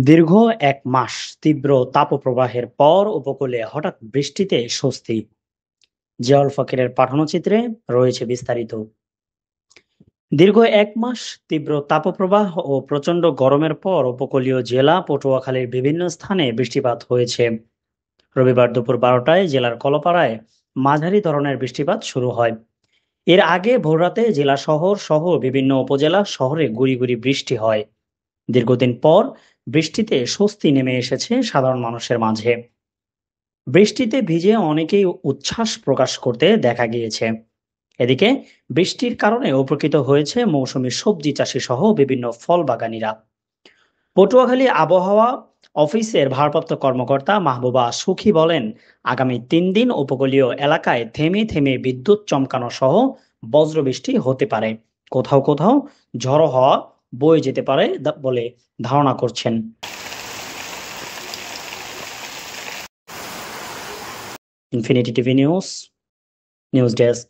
দীর্ঘ ১ মাস তীব্র তাপপ্রবাহের পর উপকূলে হঠাৎ বৃষ্টিতে স্বস্তি। জিয়াউল ফকিরের পাঠানো চিত্রে রয়েছে বিস্তারিত। দীর্ঘ ১ মাস তীব্র তাপপ্রবাহ ও প্রচণ্ড গরমের পর উপকূলীয় জেলা পটুয়াখালীর বিভিন্ন স্থানে বৃষ্টিপাত হয়েছে। রবিবার দুপুর ১২টায় জেলার কলপাড়ায় মাঝারি ধরনের বৃষ্টিপাত শুরু হয়। এর আগে ভোররাতে জেলা শহর সহ বিভিন্ন উপজেলা শহরে গুঁড়ি গুঁড়ি বৃষ্টি হয়। দীর্ঘদিন পর বৃষ্টিতে স্বস্তি নেমে এসেছে সাধারণ মানুষের মাঝে। বৃষ্টিতে ভিজে অনেকেই উচ্ছ্বাস প্রকাশ করতে দেখা গিয়েছে। এদিকে বৃষ্টির কারণে উপকৃত হয়েছে মৌসুমী সবজি চাষী সহ বিভিন্ন ফল বাগানীরা। পটুয়াখালী আবহাওয়া অফিসের ভারপ্রাপ্ত কর্মকর্তা মাহবুবা সুখী বলেন, আগামী ৩ দিন উপকূলীয় এলাকায় থেমে থেমে বিদ্যুৎ চমকানো সহ বজ্রবৃষ্টি হতে পারে। কোথাও কোথাও ঝড়ো হওয়া বয়ে যেতে পারে বলে ধারণা করছেন। Infinity TV news, news desk.